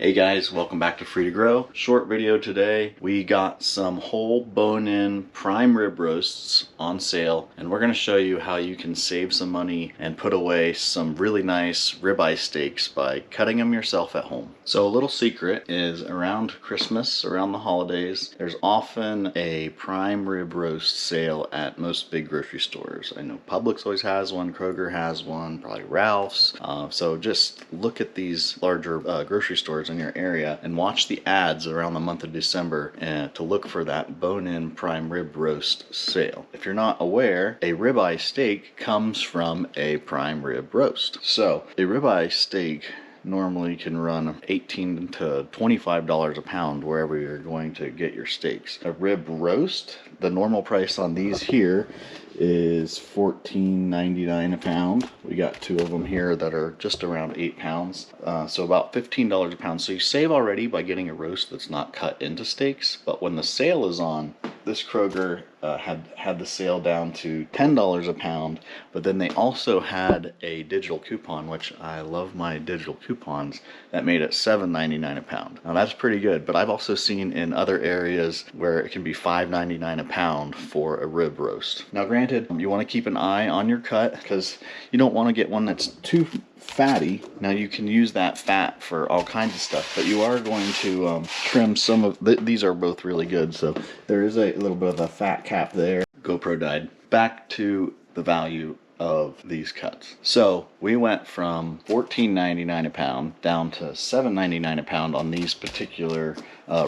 Hey guys, welcome back to Free to Grow. Short video today. We got some whole bone-in prime rib roasts on sale, and we're going to show you how you can save some money and put away some really nice ribeye steaks by cutting them yourself at home. So a little secret is around Christmas, around the holidays, there's often a prime rib roast sale at most big grocery stores. I know Publix always has one, Kroger has one, probably Ralph's. So just look at these larger grocery stores in your area and watch the ads around the month of December to look for that bone-in prime rib roast sale. If you're not aware, a ribeye steak comes from a prime rib roast. So a ribeye steak normally can run $18 to $25 a pound wherever you're going to get your steaks. A rib roast, the normal price on these here is $14.99 a pound. We got two of them here that are just around 8 pounds, so about $15 a pound. So you save already by getting a roast that's not cut into steaks. But when the sale is on, this Kroger had the sale down to $10 a pound, but then they also had a digital coupon, which I love my digital coupons, that made it $7.99 a pound. Now that's pretty good, but I've also seen in other areas where it can be $5.99 a pound for a rib roast. Now granted, you want to keep an eye on your cut because you don't want to get one that's too fatty. Now you can use that fat for all kinds of stuff, but you are going to trim some of these are both really good, so there is a little bit of a fat cap there. GoPro died. Back to the value of these cuts. So we went from $14.99 a pound down to $7.99 a pound on these particular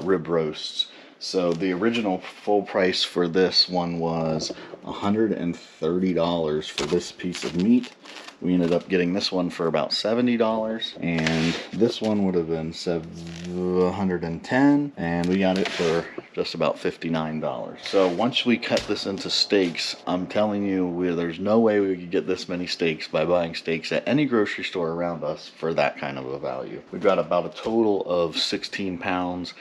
rib roasts. So the original full price for this one was $130 for this piece of meat. We ended up getting this one for about $70, and this one would have been $110, and we got it for just about $59. So once we cut this into steaks, I'm telling you, there's no way we could get this many steaks by buying steaks at any grocery store around us for that kind of a value. We've got about a total of 16 pounds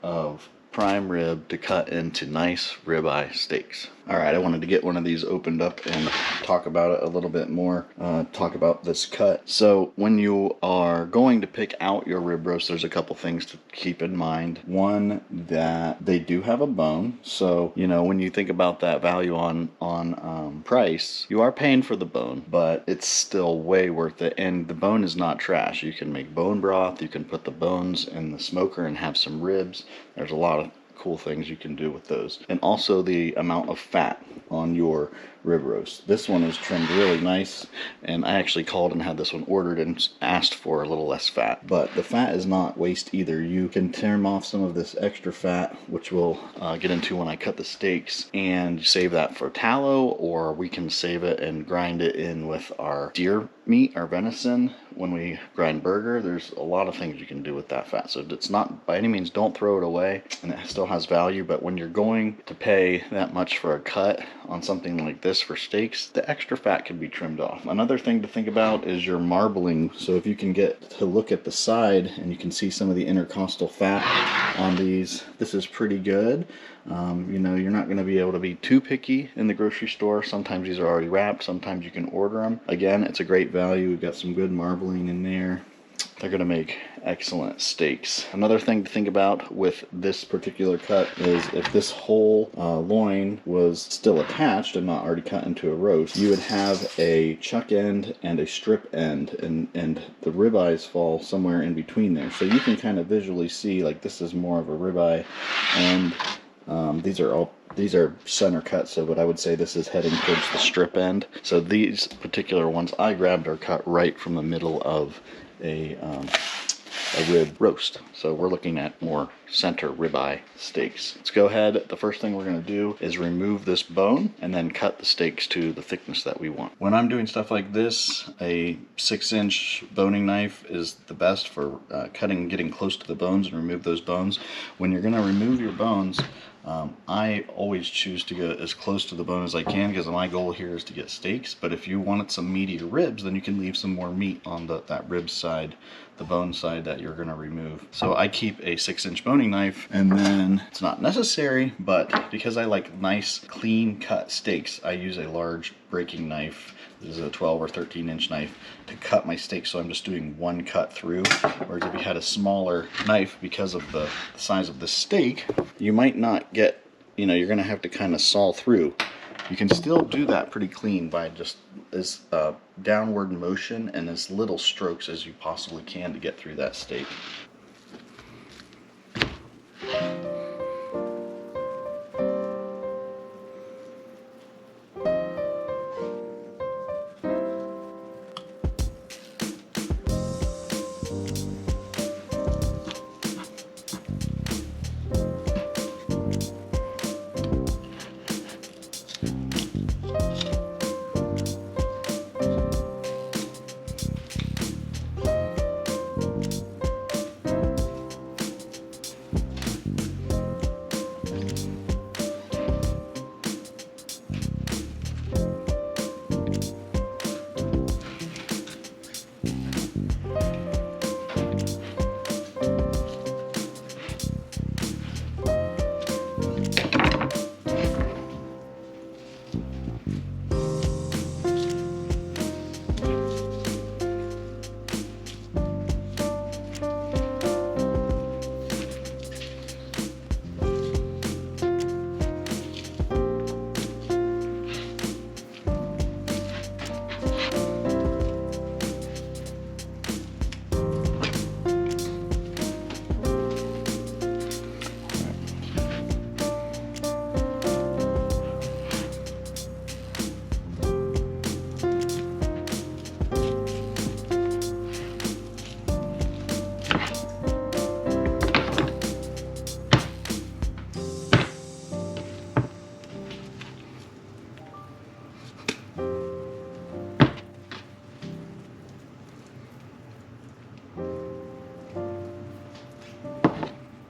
of prime rib to cut into nice ribeye steaks. Alright, I wanted to get one of these opened up and talk about it a little bit more, talk about this cut. So when you are going to pick out your rib roast, there's a couple things to keep in mind. One, that they do have a bone, so you know when you think about that value on price, you are paying for the bone, but it's still way worth it, and the bone is not trash. You can make bone broth, you can put the bones in the smoker and have some ribs. There's a lot of cool things you can do with those. And also the amount of fat on your rib roast. This one is trimmed really nice, and I actually called and had this one ordered and asked for a little less fat. But the fat is not waste either. You can trim off some of this extra fat, which we'll get into when I cut the steaks, and save that for tallow, or we can save it and grind it in with our deer meat, our venison, when we grind burger. There's a lot of things you can do with that fat. So it's not, by any means, don't throw it away, and it still has value. But when you're going to pay that much for a cut on something like this for steaks, the extra fat can be trimmed off. Another thing to think about is your marbling. So if you can get to look at the side and you can see some of the intercostal fat on these, this is pretty good. You know, you're not going to be able to be too picky in the grocery store. Sometimes these are already wrapped, sometimes you can order them. Again, it's a great value. We've got some good marbling in there. They're going to make excellent steaks. Another thing to think about with this particular cut is if this whole loin was still attached and not already cut into a roast, you would have a chuck end and a strip end, and the ribeyes fall somewhere in between there. So you can kind of visually see, like, this is more of a ribeye, and these are center cuts, so what I would say this is heading towards the strip end. So these particular ones I grabbed are cut right from the middle of a rib roast. So we're looking at more center ribeye steaks. Let's go ahead. The first thing we're going to do is remove this bone and then cut the steaks to the thickness that we want. When I'm doing stuff like this, a 6-inch boning knife is the best for cutting, getting close to the bones and remove those bones. When you're going to remove your bones, I always choose to go as close to the bone as I can, because my goal here is to get steaks. But if you wanted some meatier ribs, then you can leave some more meat on that rib side the bone side that you're gonna remove. So I keep a 6-inch boning knife, and then it's not necessary, but because I like nice, clean cut steaks, I use a large breaking knife. This is a 12 or 13-inch knife to cut my steak, so I'm just doing one cut through. Whereas if you had a smaller knife, because of the size of the steak, you might not get, you know, you're gonna have to kind of saw through. You can still do that pretty clean by just as downward motion and as little strokes as you possibly can to get through that steak.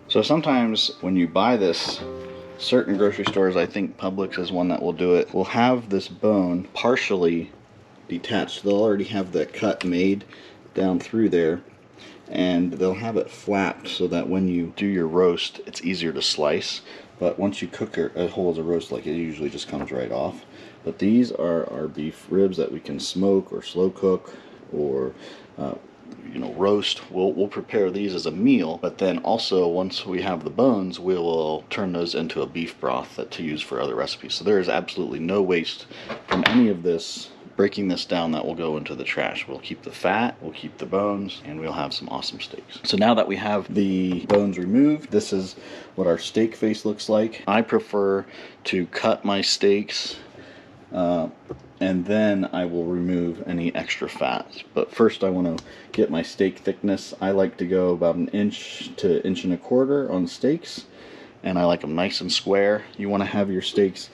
So sometimes when you buy this, certain grocery stores, I think Publix is one that will do it, will have this bone partially detached. They'll already have that cut made down through there, and they'll have it flapped so that when you do your roast, it's easier to slice. But once you cook a whole as a roast, like, it usually just comes right off. But these are our beef ribs that we can smoke or slow cook or you know, roast. We'll prepare these as a meal, but then also once we have the bones, we will turn those into a beef broth to use for other recipes. So there is absolutely no waste from any of this. Breaking this down, that will go into the trash. We'll keep the fat, we'll keep the bones, and we'll have some awesome steaks. So now that we have the bones removed, this is what our steak face looks like. I prefer to cut my steaks and then I will remove any extra fat. But first I want to get my steak thickness. I like to go about 1 inch to 1.25 inches on steaks, and I like them nice and square. You want to have your steaks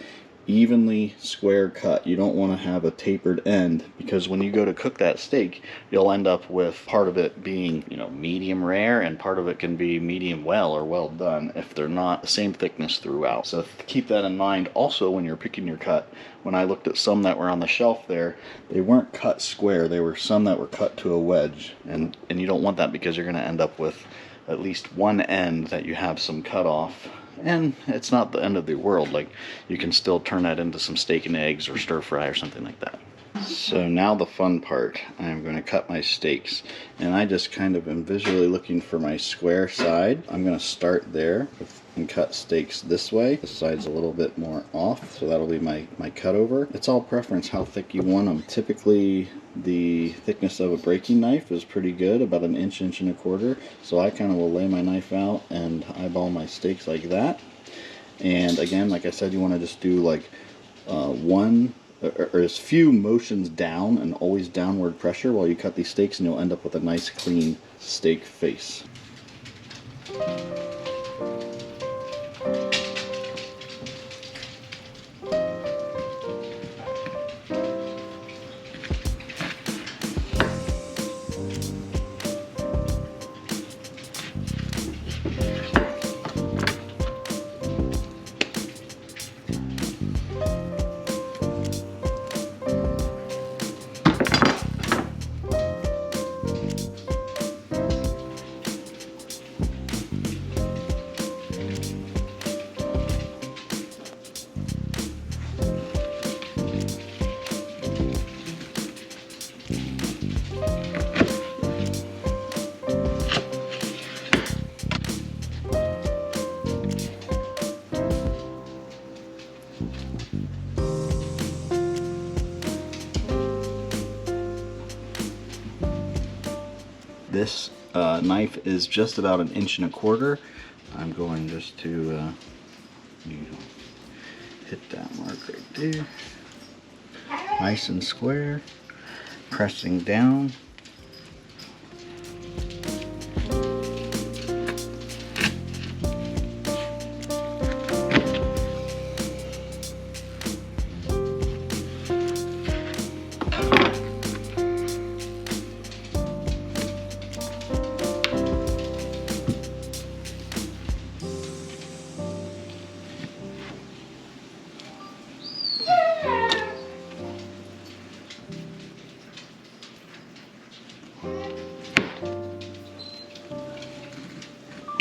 evenly square cut. You don't want to have a tapered end, because when you go to cook that steak, you'll end up with part of it being, you know, medium rare, and part of it can be medium well or well done if they're not the same thickness throughout. So keep that in mind. Also, when you're picking your cut, when I looked at some that were on the shelf there, they weren't cut square. They were some that were cut to a wedge, and you don't want that, because you're going to end up with at least one end that you have some cut off. And it's not the end of the world. Like, you can still turn that into some steak and eggs or stir fry or something like that. So now the fun part. I'm going to cut my steaks, and I just kind of am visually looking for my square side. I'm going to start there and cut steaks this way. This side's a little bit more off, so that'll be my cut over. It's all preference how thick you want them. Typically the thickness of a breaking knife is pretty good, about 1 inch, 1.25 inches. So I kind of will lay my knife out and eyeball my steaks like that. And again, like I said, you want to just do like one or as few motions down, and always downward pressure while you cut these steaks, and you'll end up with a nice clean steak face. This knife is just about 1.25 inches. I'm going just to hit that mark right there. Nice and square. Pressing down.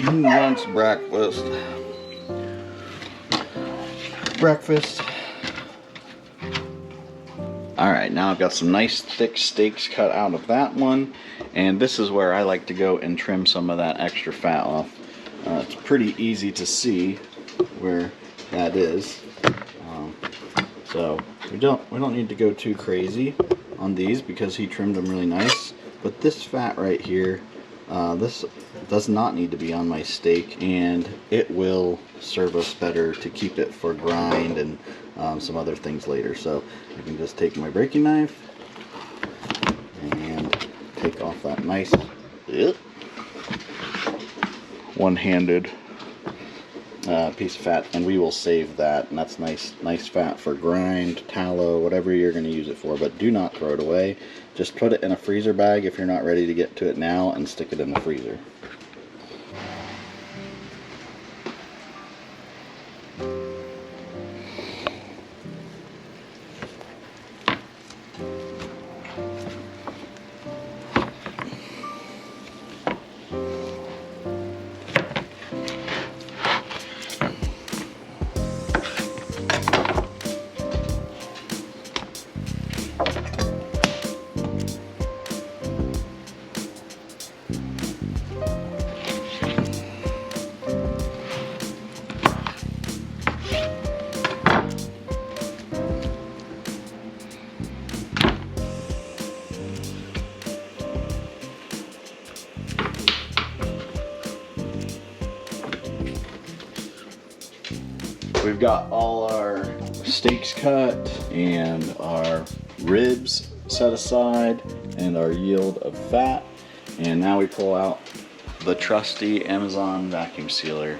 Who wants breakfast? Breakfast. Alright, now I've got some nice thick steaks cut out of that one. And this is where I like to go and trim some of that extra fat off. It's pretty easy to see where that is. So we don't need to go too crazy on these because he trimmed them really nice. But this fat right here, this does not need to be on my steak, and it will serve us better to keep it for grind and some other things later. So I can just take my breaking knife and take off that nice one-handed piece of fat, and we will save that. And that's nice fat for grind, tallow, whatever you're going to use it for. But do not throw it away. Just put it in a freezer bag if you're not ready to get to it now, and stick it in the freezer. We've got all our steaks cut and our ribs set aside and our yield of fat. And now we pull out the trusty Amazon vacuum sealer.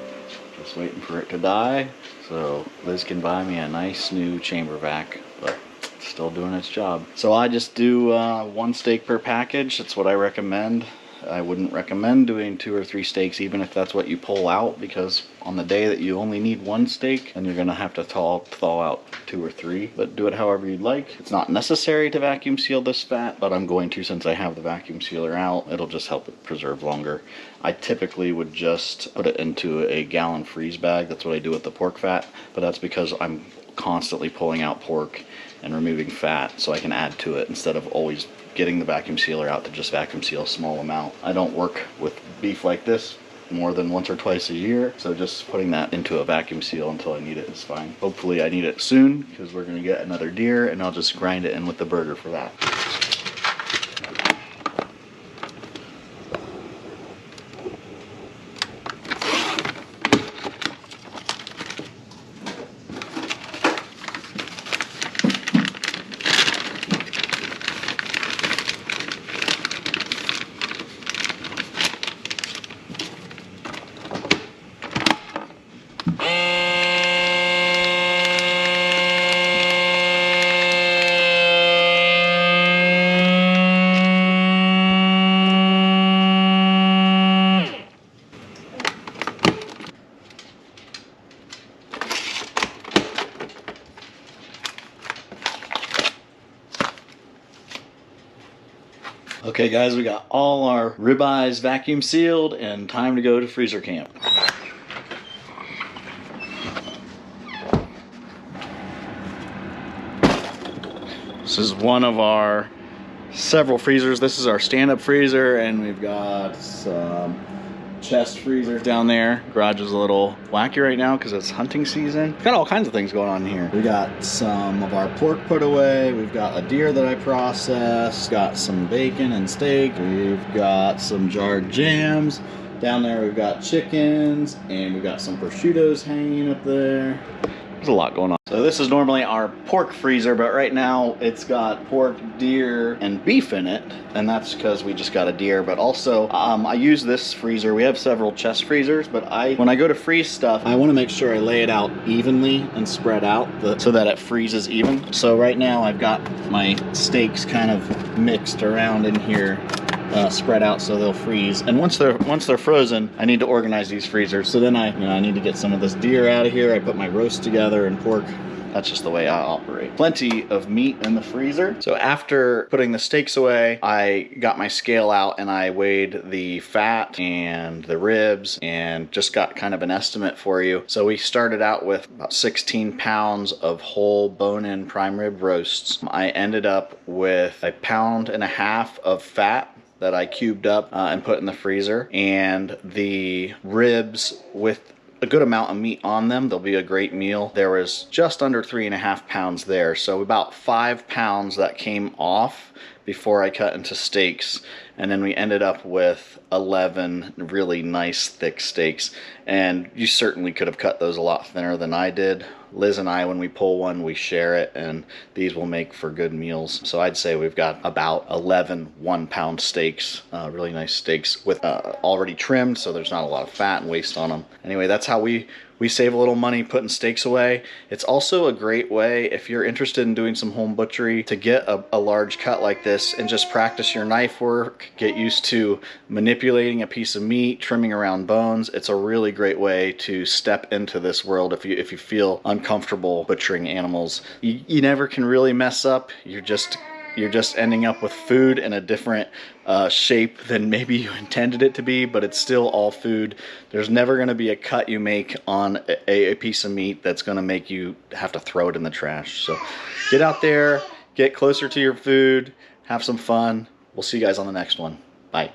Just waiting for it to die so Liz can buy me a nice new chamber vac, but it's still doing its job. So I just do 1 steak per package. That's what I recommend. I wouldn't recommend doing 2 or 3 steaks, even if that's what you pull out, because on the day that you only need 1 steak, then you're gonna have to thaw out 2 or 3. But do it however you'd like. It's not necessary to vacuum seal this fat, but I'm going to since I have the vacuum sealer out. It'll just help it preserve longer. I typically would just put it into a gallon freeze bag. That's what I do with the pork fat, but that's because I'm constantly pulling out pork and removing fat so I can add to it instead of always getting the vacuum sealer out to just vacuum seal a small amount. I don't work with beef like this more than once or twice a year, so just putting that into a vacuum seal until I need it is fine. Hopefully I need it soon because we're gonna get another deer, and I'll just grind it in with the burger for that. Okay guys, we got all our ribeyes vacuum sealed and time to go to freezer camp. This is one of our several freezers. This is our stand-up freezer, and we've got some chest freezer down there. Garage is a little wacky right now because it's hunting season. We've got all kinds of things going on here. We got some of our pork put away. We've got a deer that I processed. Got some bacon and steak. We've got some jarred jams. Down there we've got chickens, and we've got some prosciuttos hanging up there. There's a lot going on. So this is normally our pork freezer, but right now it's got pork, deer, and beef in it, and that's because we just got a deer. But also, I use this freezer. We have several chest freezers, but when I go to freeze stuff, I want to make sure I lay it out evenly and spread out so that it freezes even. So right now I've got my steaks kind of mixed around in here. Spread out so they'll freeze, and once they're frozen, I need to organize these freezers. So then I need to get some of this deer out of here. I put my roast together and pork. That's just the way I operate. Plenty of meat in the freezer. So after putting the steaks away, I got my scale out and I weighed the fat and the ribs and just got kind of an estimate for you. So we started out with about 16 pounds of whole bone-in prime rib roasts. I ended up with 1.5 pounds of fat that I cubed up and put in the freezer, and the ribs with a good amount of meat on them. They'll be a great meal. There was just under 3.5 pounds there, so about 5 pounds that came off before I cut into steaks, and then we ended up with 11 really nice thick steaks. And you certainly could have cut those a lot thinner than I did. Liz and I, when we pull one, we share it, and these will make for good meals. So I'd say we've got about 11 1-pound steaks, really nice steaks with already trimmed, so there's not a lot of fat and waste on them. Anyway, that's how we save a little money putting steaks away. It's also a great way, if you're interested in doing some home butchery, to get a large cut like this and just practice your knife work, get used to manipulating a piece of meat, trimming around bones. It's a really great way to step into this world if you feel uncomfortable butchering animals. You never can really mess up. You're just ending up with food in a different shape than maybe you intended it to be, but it's still all food. There's never going to be a cut you make on a piece of meat that's going to make you have to throw it in the trash. So get out there, get closer to your food, have some fun. We'll see you guys on the next one. Bye.